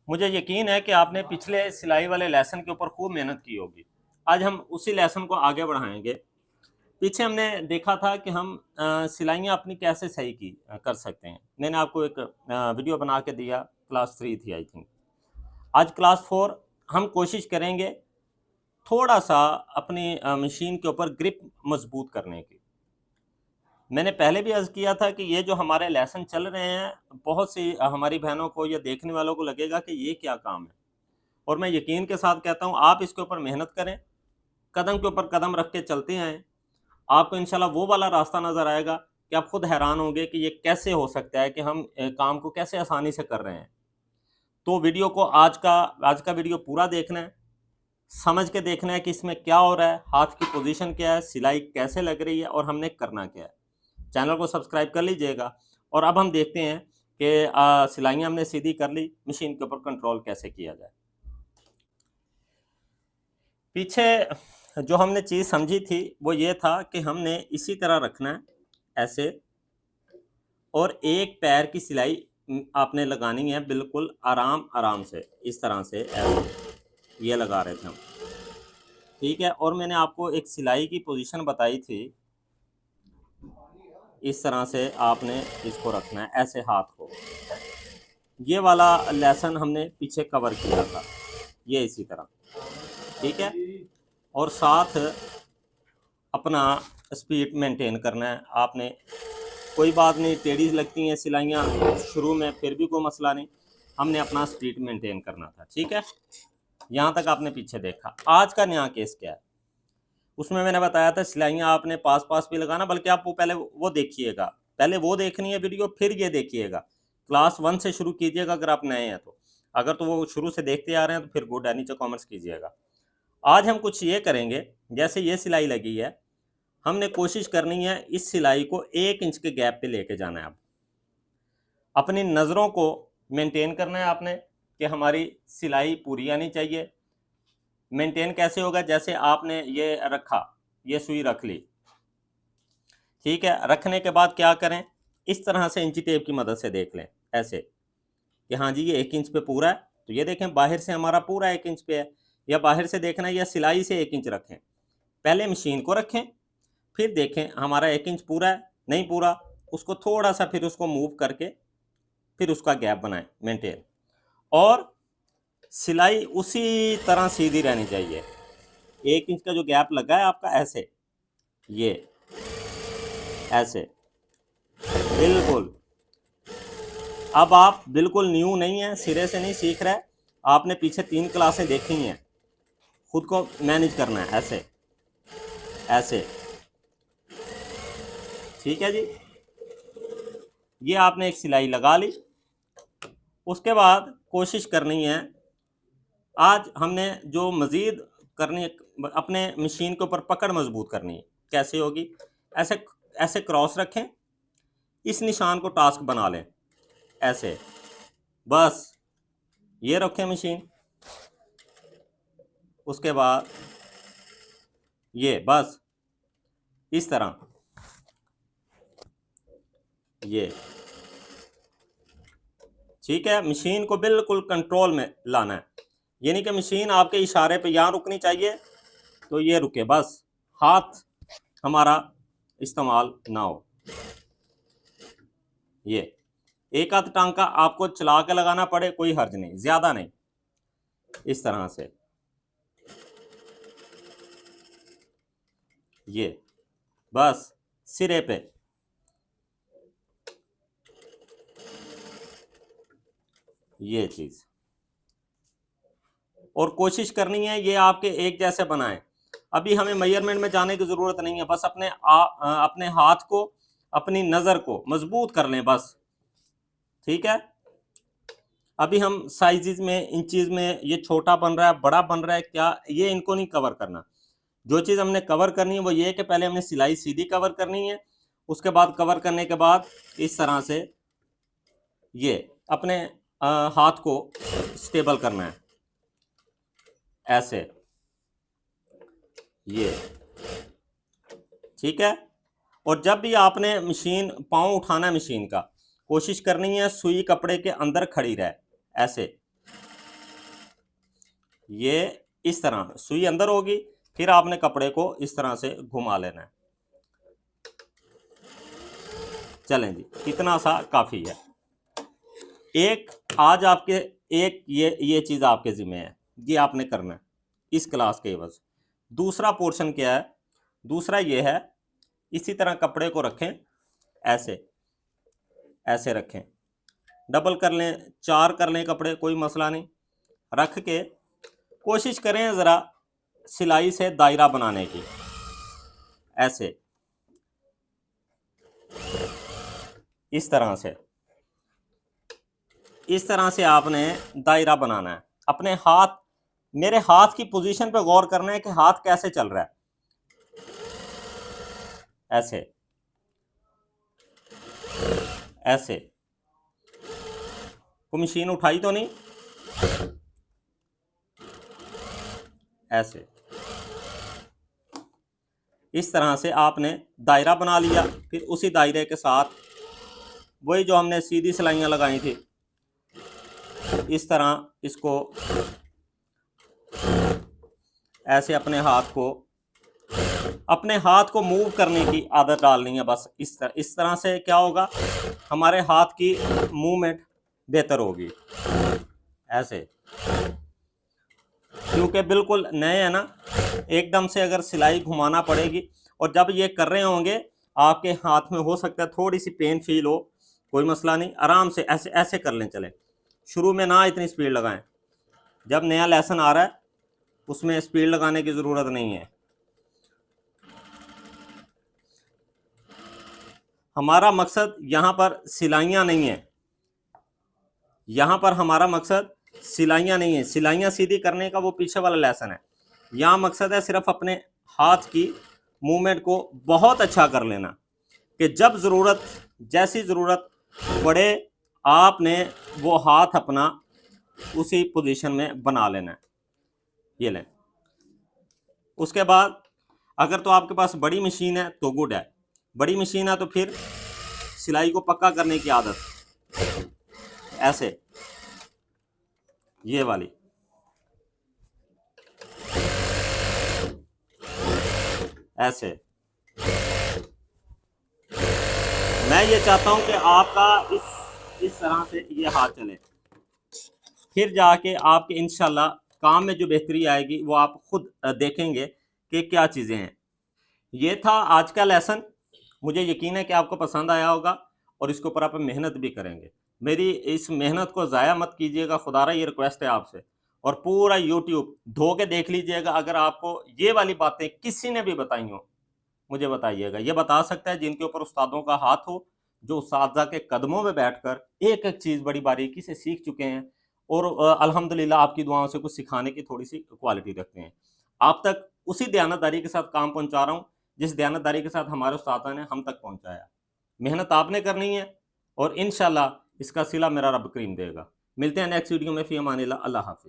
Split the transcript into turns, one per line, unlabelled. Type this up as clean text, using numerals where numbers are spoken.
मुझे यकीन है कि आपने पिछले सिलाई वाले लेसन के ऊपर खूब मेहनत की होगी। आज हम उसी लेसन को आगे बढ़ाएंगे। पीछे हमने देखा था कि हम सिलाइयाँ अपनी कैसे सही कर सकते हैं। मैंने आपको एक वीडियो बना के दिया, क्लास 3 थी आई थिंक। आज क्लास 4 हम कोशिश करेंगे थोड़ा सा अपनी मशीन के ऊपर ग्रिप मजबूत करने की। मैंने पहले भी अर्ज़ किया था कि ये जो हमारे लेसन चल रहे हैं, बहुत सी हमारी बहनों को या देखने वालों को लगेगा कि ये क्या काम है, और मैं यकीन के साथ कहता हूँ आप इसके ऊपर मेहनत करें, कदम के ऊपर कदम रख के चलते आएँ। आपको इंशाल्लाह वो वाला रास्ता नज़र आएगा कि आप खुद हैरान होंगे कि ये कैसे हो सकता है कि हम काम को कैसे आसानी से कर रहे हैं। तो वीडियो को आज का वीडियो पूरा देखना है, समझ के देखना है कि इसमें क्या हो रहा है, हाथ की पोजीशन क्या है, सिलाई कैसे लग रही है और हमने करना क्या है। चैनल को सब्सक्राइब कर लीजिएगा। और अब हम देखते हैं कि सिलाइयाँ हमने सीधी कर ली, मशीन के ऊपर कंट्रोल कैसे किया जाए। पीछे जो हमने चीज़ समझी थी वो ये था कि हमने इसी तरह रखना है, ऐसे, और एक पैर की सिलाई आपने लगानी है बिल्कुल आराम आराम से, इस तरह से ऐसे ये लगा रहे थे हम, ठीक है। और मैंने आपको एक सिलाई की पोजीशन बताई थी, इस तरह से आपने इसको रखना है ऐसे हाथ को। ये वाला लेसन हमने पीछे कवर किया था, ये इसी तरह, ठीक है। और साथ अपना स्पीड मेंटेन करना है आपने। कोई बात नहीं, टेढ़ी लगती हैं सिलाइयाँ शुरू में, फिर भी कोई मसला नहीं, हमने अपना स्पीड मेंटेन करना था, ठीक है। यहाँ तक आपने पीछे देखा। आज का नया केस क्या है, उसमें मैंने बताया था सिलाइयाँ आपने पास पास भी लगाना, बल्कि आप वो पहले वो देखिएगा, पहले वो देखनी है वीडियो, फिर ये देखिएगा। क्लास 1 से शुरू कीजिएगा अगर आप नए हैं तो, अगर तो वो शुरू से देखते आ रहे हैं तो फिर गुड है, नीचे कॉमेंट्स कीजिएगा। आज हम कुछ ये करेंगे, जैसे ये सिलाई लगी है, हमने कोशिश करनी है इस सिलाई को 1 इंच के गैप पे लेके जाना है। अब अपनी नज़रों को मेंटेन करना है आपने कि हमारी सिलाई पूरी आनी चाहिए। मेंटेन कैसे होगा, जैसे आपने ये रखा, ये सुई रख ली, ठीक है। रखने के बाद क्या करें, इस तरह से इंची टेप की मदद से देख लें ऐसे कि हाँ जी ये 1 इंच पे पूरा है। तो ये देखें बाहर से हमारा पूरा 1 इंच पे है, या बाहर से देखना है या सिलाई से 1 इंच रखें। पहले मशीन को रखें, फिर देखें हमारा 1 इंच पूरा है नहीं पूरा, उसको थोड़ा सा फिर उसको मूव करके फिर उसका गैप बनाएं मेंटेन, और सिलाई उसी तरह सीधी रहनी चाहिए। 1 इंच का जो गैप लगा है आपका, ऐसे, ये ऐसे बिल्कुल। अब आप बिल्कुल न्यू नहीं है, सिरे से नहीं सीख रहे, आपने पीछे 3 क्लासें देखी हैं, खुद को मैनेज करना है ऐसे ऐसे, ठीक है जी। ये आपने एक सिलाई लगा ली। उसके बाद कोशिश करनी है, आज हमने जो मज़ीद करनी है, अपने मशीन के ऊपर पकड़ मजबूत करनी है। कैसे होगी, ऐसे ऐसे क्रॉस रखें, इस निशान को टास्क बना लें ऐसे, बस ये रखें मशीन, उसके बाद ये बस इस तरह, ये ठीक है। मशीन को बिल्कुल कंट्रोल में लाना है, यानी कि मशीन आपके इशारे पे यहाँ रुकनी चाहिए तो ये रुके, बस हाथ हमारा इस्तेमाल ना हो। ये एक आध टांका आपको चला के लगाना पड़े कोई हर्ज नहीं, ज़्यादा नहीं, इस तरह से ये बस सिरे पे, ये चीज़। और कोशिश करनी है ये आपके एक जैसे बनाएं। अभी हमें मेजरमेंट में जाने की ज़रूरत नहीं है, बस अपने हाथ को, अपनी नज़र को मजबूत कर लें बस, ठीक है। अभी हम साइजेस में, इंचेस में, ये छोटा बन रहा है बड़ा बन रहा है क्या, ये इनको नहीं कवर करना। जो चीज़ हमने कवर करनी है वो ये है कि पहले हमने सिलाई सीधी कवर करनी है, उसके बाद कवर करने के बाद इस तरह से ये अपने हाथ को स्टेबल करना है ऐसे, ये ठीक है। और जब भी आपने मशीन, पाँव उठाना है मशीन का, कोशिश करनी है सुई कपड़े के अंदर खड़ी रहे ऐसे, ये इस तरह सुई अंदर होगी, फिर आपने कपड़े को इस तरह से घुमा लेना है। चलें जी, इतना सा काफ़ी है। एक आज आपके एक ये चीज़ आपके ज़िम्मे है, ये आपने करना है इस क्लास के एवज। दूसरा पोर्शन क्या है? दूसरा ये है, इसी तरह कपड़े को रखें, ऐसे ऐसे रखें, डबल कर लें, 4 कर लें कपड़े, कोई मसला नहीं। रख के कोशिश करें ज़रा सिलाई से दायरा बनाने की, ऐसे इस तरह से, इस तरह से आपने दायरा बनाना है। अपने हाथ, मेरे हाथ की पोजीशन पे गौर करना है कि हाथ कैसे चल रहा है, ऐसे ऐसे। को मशीन उठाई तो नहीं, ऐसे इस तरह से आपने दायरा बना लिया। फिर उसी दायरे के साथ वही जो हमने सीधी सिलाइयाँ लगाई थी, इस तरह इसको ऐसे अपने हाथ को मूव करने की आदत डालनी है बस। इस तरह से क्या होगा, हमारे हाथ की मूवमेंट बेहतर होगी, ऐसे। क्योंकि बिल्कुल नए हैं ना, एकदम से अगर सिलाई घुमाना पड़ेगी, और जब ये कर रहे होंगे आपके हाथ में हो सकता है थोड़ी सी पेन फील हो, कोई मसला नहीं, आराम से ऐसे ऐसे कर लें। चले, शुरू में ना इतनी स्पीड लगाएं, जब नया लेसन आ रहा है उसमें स्पीड लगाने की ज़रूरत नहीं है। हमारा मकसद यहाँ पर सिलाइयाँ नहीं है, यहाँ पर हमारा मकसद सिलाइयाँ नहीं है, सिलाइयाँ सीधी करने का वो पीछे वाला लेसन है। यहाँ मकसद है सिर्फ अपने हाथ की मूवमेंट को बहुत अच्छा कर लेना, कि जब ज़रूरत, जैसी ज़रूरत पड़े आपने वो हाथ अपना उसी पोजीशन में बना लेना है। ये लें। उसके बाद अगर तो आपके पास बड़ी मशीन है तो गुड है, बड़ी मशीन है तो फिर सिलाई को पक्का करने की आदत, ऐसे, ये वाली, ऐसे। मैं ये चाहता हूं कि आपका इस तरह से ये हाथ चले, फिर जाके आपके इंशाल्लाह काम में जो बेहतरी आएगी वो आप खुद देखेंगे कि क्या चीज़ें हैं। ये था आज का लेसन। मुझे यकीन है कि आपको पसंद आया होगा और इसके ऊपर आप मेहनत भी करेंगे। मेरी इस मेहनत को ज़ाया मत कीजिएगा, खुदारा ये रिक्वेस्ट है आपसे। और पूरा यूट्यूब धो के देख लीजिएगा, अगर आपको ये वाली बातें किसी ने भी बताई हो मुझे बताइएगा। ये बता सकता है जिनके ऊपर उस्तादों का हाथ हो, जो उस्तादा के कदमों में बैठकर एक एक चीज़ बड़ी बारीकी से सीख चुके हैं, और अल्हम्दुलिल्लाह आपकी दुआओं से कुछ सिखाने की थोड़ी सी क्वालिटी रखते हैं। आप तक उसी दयानतदारी के साथ काम पहुंचा रहा हूं जिस दयानतदारी के साथ हमारे उस्तादा ने हम तक पहुंचाया। मेहनत आपने करनी है और इंशाल्लाह इसका सिला मेरा रब करीम देगा। मिलते हैं नेक्स्ट वीडियो में। फी अमानिल्लाह, अल्लाह हाफिज़।